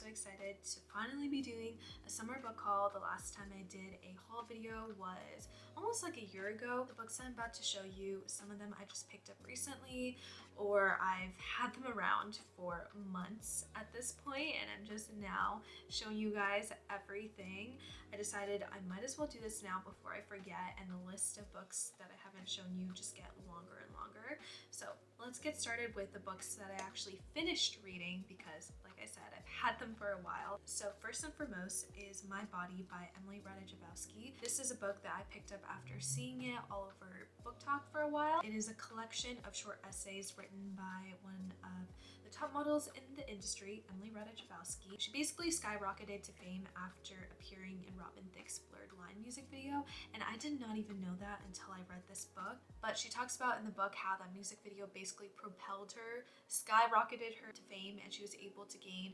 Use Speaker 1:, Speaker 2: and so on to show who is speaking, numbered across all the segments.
Speaker 1: so excited to finally be doing a summer book haul. The last time I did a haul video was almost like a year ago. The books I'm about to show you, some of them I just picked up recently, or I've had them around for months at this point, and I'm just now showing you guys everything. I decided I might as well do this now before I forget, and the list of books that I haven't shown you just get longer and longer. So let's get started with the books that I actually finished reading because, like I said, I've had them for a while. So first and foremost is My Body by Emily Ratajkowski. This is a book that I picked up after seeing it all over Book Talk for a while. It is a collection of short essays written by one of the top models in the industry, Emily Ratajkowski. She basically skyrocketed to fame after appearing in Robin Thicke's Blurred Line music video, and I did not even know that until I read this book. But she talks about in the book how that music video basically propelled her, skyrocketed her to fame, and she was able to gain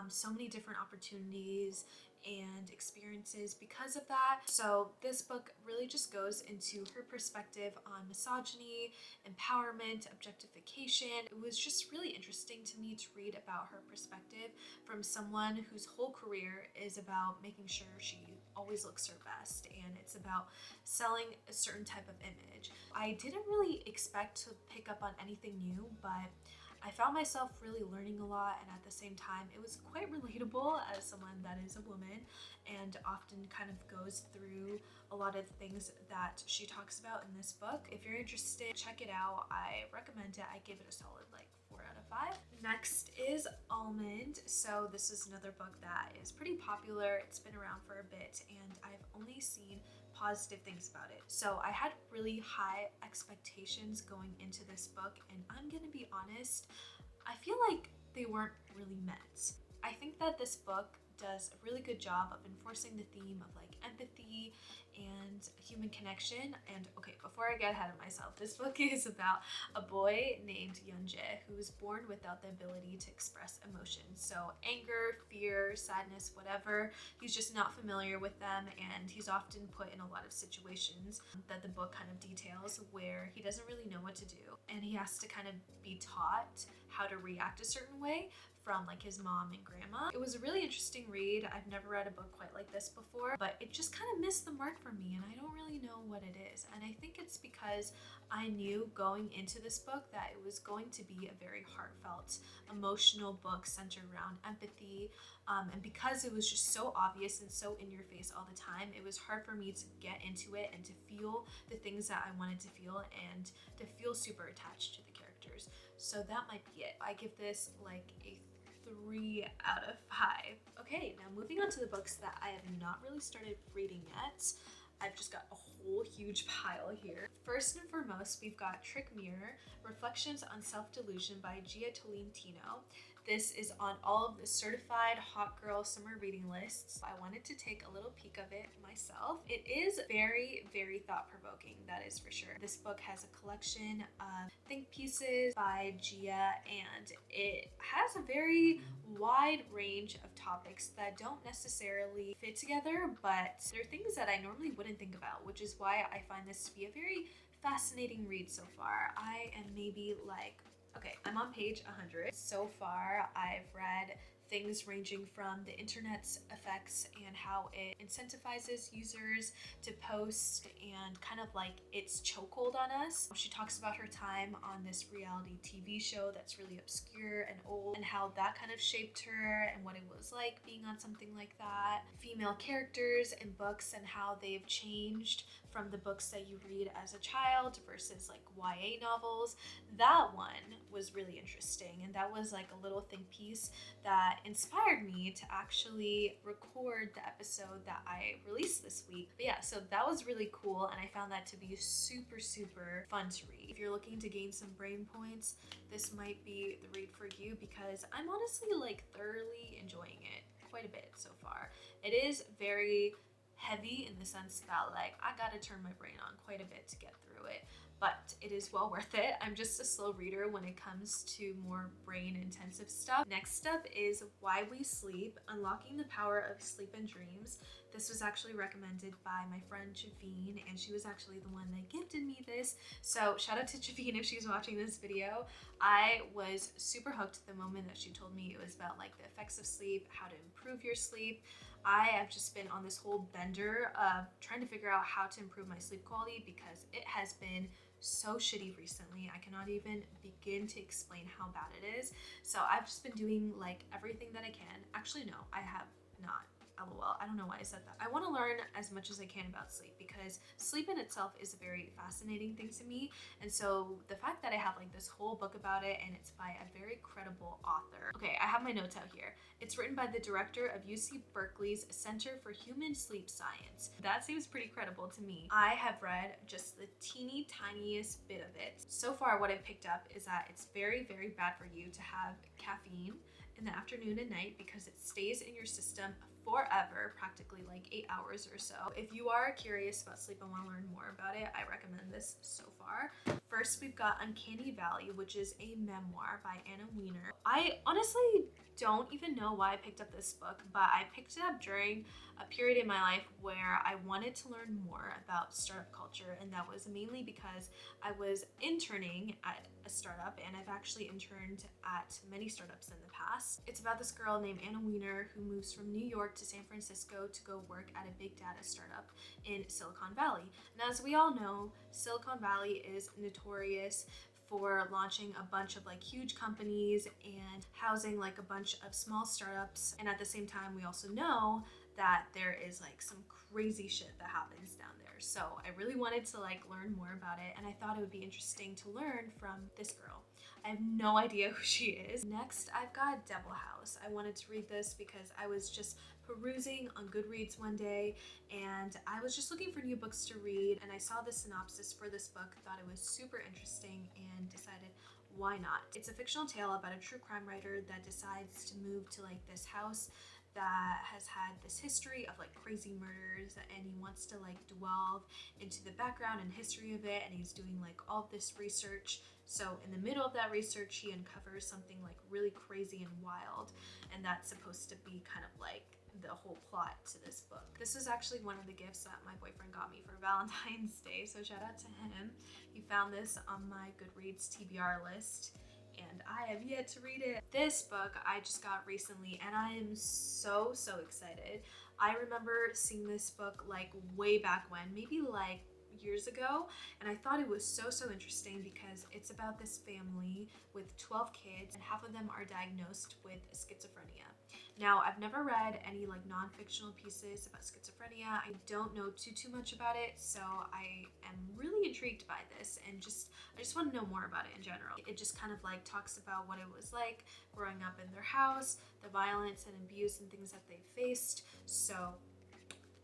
Speaker 1: so many different opportunities and experiences because of that. So this book really just goes into her perspective on misogyny, empowerment, objectification. It was just really interesting to me to read about her perspective from someone whose whole career is about making sure she always looks her best, and it's about selling a certain type of image. I didn't really expect to pick up on anything new, but I found myself really learning a lot, and at the same time it was quite relatable as someone that is a woman and often kind of goes through a lot of things that she talks about in this book. If you're interested, check it out. I recommend it. I give it a solid like 4 out of 5. Next is Almond. So this is another book that is pretty popular. It's been around for a bit and I've only seen positive things about it. So I had really high expectations going into this book, and I'm gonna be honest, I feel like they weren't really met. I think that this book does a really good job of enforcing the theme of like empathy and human connection. And okay, before I get ahead of myself, this book is about a boy named Yeonjae who was born without the ability to express emotions. So anger, fear, sadness, whatever, he's just not familiar with them, and he's often put in a lot of situations that the book kind of details where he doesn't really know what to do, and he has to kind of be taught how to react a certain way from like his mom and grandma. It was a really interesting read. I've never read a book quite like this before, but it just kind of missed the mark for me, and I don't really know what it is. And I think it's because I knew going into this book that it was going to be a very heartfelt, emotional book centered around empathy, and because it was just so obvious and so in your face all the time, it was hard for me to get into it and to feel the things that I wanted to feel and to feel super attached to the characters. So that might be it. I give this like a 3 out of 5. Okay, now moving on to the books that I have not really started reading yet. I've just got a whole huge pile here. First and foremost, we've got Trick Mirror, Reflections on Self-Delusion by Gia Tolentino. This is on all of the certified hot girl summer reading lists. I wanted to take a little peek of it myself. It is very, very thought-provoking, that is for sure. This book has a collection of think pieces by Gia, and it has a very wide range of topics that don't necessarily fit together, but they're things that I normally wouldn't think about, which is why I find this to be a very fascinating read so far. I am maybe like, okay, I'm on page 100. So far, I've read things ranging from the internet's effects and how it incentivizes users to post and kind of like its chokehold on us. She talks about her time on this reality TV show that's really obscure and old, and how that kind of shaped her and what it was like being on something like that. Female characters in books and how they've changed from the books that you read as a child versus like YA novels. That one was really interesting, and that was like a little think piece that inspired me to actually record the episode that I released this week. But yeah, so that was really cool, and I found that to be super, super fun to read. If you're looking to gain some brain points, this might be the read for you, because I'm honestly like thoroughly enjoying it quite a bit so far. It is very heavy in the sense that like I gotta turn my brain on quite a bit to get through it, but it is well worth it. I'm just a slow reader when it comes to more brain intensive stuff. Next up is Why We Sleep, Unlocking the Power of Sleep and Dreams. This was actually recommended by my friend Javine, and she was actually the one that gifted me this. So shout out to Javine if she's watching this video. I was super hooked the moment that she told me it was about like the effects of sleep, how to improve your sleep. I have just been on this whole bender of trying to figure out how to improve my sleep quality because it has been so shitty recently. I cannot even begin to explain how bad it is. So I've just been doing like everything that I can. Actually, no, I have not. LOL. I don't know why I said that. I want to learn as much as I can about sleep because sleep in itself is a very fascinating thing to me. And so the fact that I have like this whole book about it and it's by a very credible author. Okay, I have my notes out here. It's written by the director of UC Berkeley's Center for Human Sleep Science. That seems pretty credible to me. I have read just the teeny tiniest bit of it. So far, what I've picked up is that it's very, very bad for you to have caffeine in the afternoon and night because it stays in your system forever, practically like 8 hours or so. If you are curious about sleep and want to learn more about it, I recommend this so far. First, we've got Uncanny Valley, which is a memoir by Anna Wiener. I honestly don't even know why I picked up this book, but I picked it up during a period in my life where I wanted to learn more about startup culture, and that was mainly because I was interning at a startup, and I've actually interned at many startups in the past. It's about this girl named Anna Wiener who moves from New York to San Francisco to go work at a big data startup in Silicon Valley. And as we all know, Silicon Valley is notorious for launching a bunch of like huge companies and housing like a bunch of small startups. And at the same time, we also know that there is like some crazy shit that happens down there. So I really wanted to like learn more about it, and I thought it would be interesting to learn from this girl. I have no idea who she is. Next, I've got Devil House. I wanted to read this because I was just perusing on Goodreads one day and I was just looking for new books to read, and I saw the synopsis for this book, thought it was super interesting, and decided why not. It's a fictional tale about a true crime writer that decides to move to like this house that has had this history of like crazy murders, and he wants to like delve into the background and history of it, and he's doing like all this research. So in the middle of that research, he uncovers something like really crazy and wild, and that's supposed to be kind of like the whole plot to this book. This was actually one of the gifts that my boyfriend got me for Valentine's Day, so shout out to him. He found this on my Goodreads TBR list, and I have yet to read it. This book I just got recently, and I am so excited. I remember seeing this book like way back when, maybe like years ago, and I thought it was so interesting because it's about this family with 12 kids, and half of them are diagnosed with schizophrenia. Now, I've never read any like non-fictional pieces about schizophrenia. I don't know too much about it, so I am really intrigued by this, and I just want to know more about it in general. It just kind of like talks about what it was like growing up in their house, the violence and abuse and things that they faced, so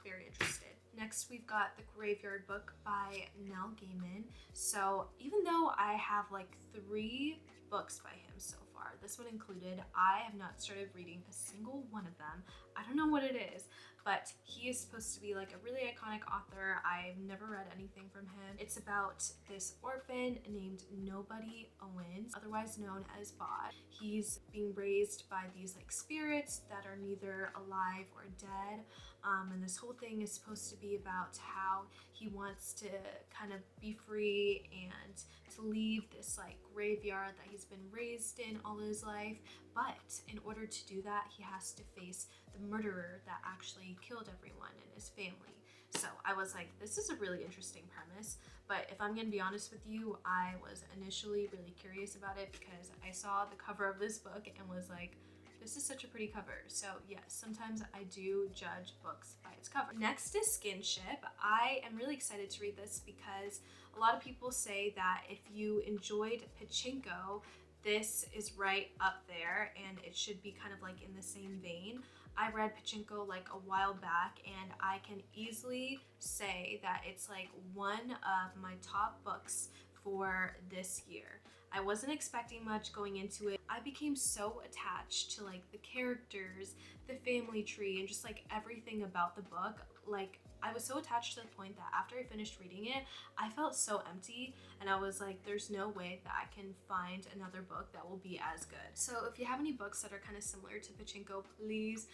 Speaker 1: very interested. Next, we've got The Graveyard Book by Neil Gaiman. So even though I have like 3 books by him so far, this one included, I have not started reading a single one of them. I don't know what it is, but he is supposed to be like a really iconic author. I've never read anything from him. It's about this orphan named Nobody Owens, otherwise known as Bod. He's being raised by these like spirits that are neither alive or dead. And this whole thing is supposed to be about how he wants to kind of be free and to leave this like graveyard that he's been raised in all his life. But in order to do that, he has to face the murderer that actually killed everyone in his family. So I was like, this is a really interesting premise. But if I'm gonna be honest with you, I was initially really curious about it because I saw the cover of this book and was like, this is such a pretty cover. So yes, sometimes I do judge books by its cover. Next is Skinship. I am really excited to read this because a lot of people say that if you enjoyed Pachinko, this is right up there and it should be kind of like in the same vein. I read Pachinko like a while back, and I can easily say that it's like one of my top books for this year. I wasn't expecting much going into it. I became so attached to like the characters, the family tree, and just like everything about the book. Like I was so attached to the point that after I finished reading it, I felt so empty, and I was like, there's no way that I can find another book that will be as good. So if you have any books that are kind of similar to Pachinko, please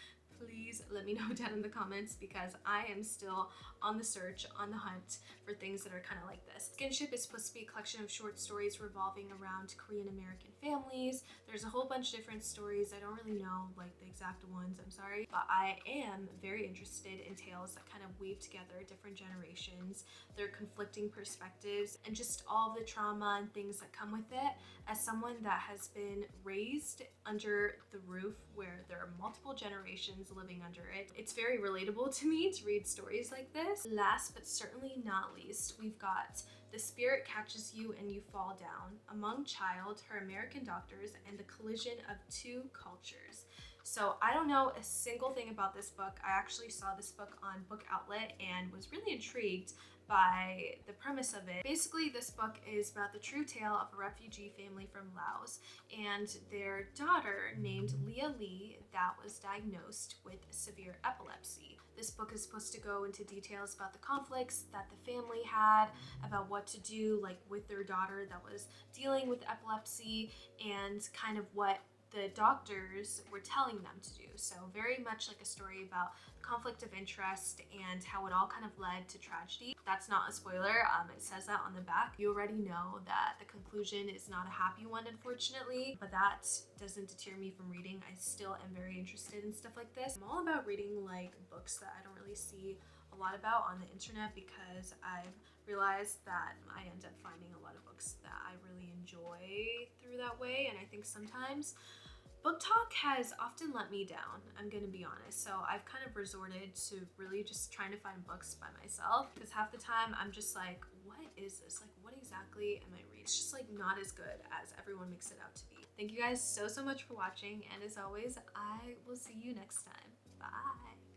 Speaker 1: let me know down in the comments, because I am still on the search, on the hunt for things that are kind of like this. Skinship is supposed to be a collection of short stories revolving around Korean American families. There's a whole bunch of different stories. I don't really know like the exact ones, I'm sorry, but I am very interested in tales that kind of weave together different generations, their conflicting perspectives, and just all the trauma and things that come with it. As someone that has been raised under the roof where there are multiple generations living under it, it's very relatable to me to read stories like this. Last but certainly not least, we've got The Spirit Catches You and You Fall Down, Among Child, Her American Doctors, and the Collision of Two Cultures. So I don't know a single thing about this book. I actually saw this book on Book Outlet and was really intrigued by the premise of it. Basically, this book is about the true tale of a refugee family from Laos and their daughter named Leah Lee that was diagnosed with severe epilepsy. This book is supposed to go into details about the conflicts that the family had, about what to do like with their daughter that was dealing with epilepsy, and kind of what the doctors were telling them to do. So very much like a story about conflict of interest and how it all kind of led to tragedy. That's not a spoiler, it says that on the back. You already know that the conclusion is not a happy one, unfortunately, but that doesn't deter me from reading. I still am very interested in stuff like this. I'm all about reading like books that I don't really see a lot about on the internet, because I've realized that I end up finding a lot of books that I really enjoy through that way, and I think sometimes Book Talk has often let me down, I'm gonna be honest. So I've kind of resorted to really just trying to find books by myself, because half the time I'm just like, what is this? Like, what exactly am I reading? It's just like not as good as everyone makes it out to be. Thank you guys so much for watching, and as always, I will see you next time. Bye.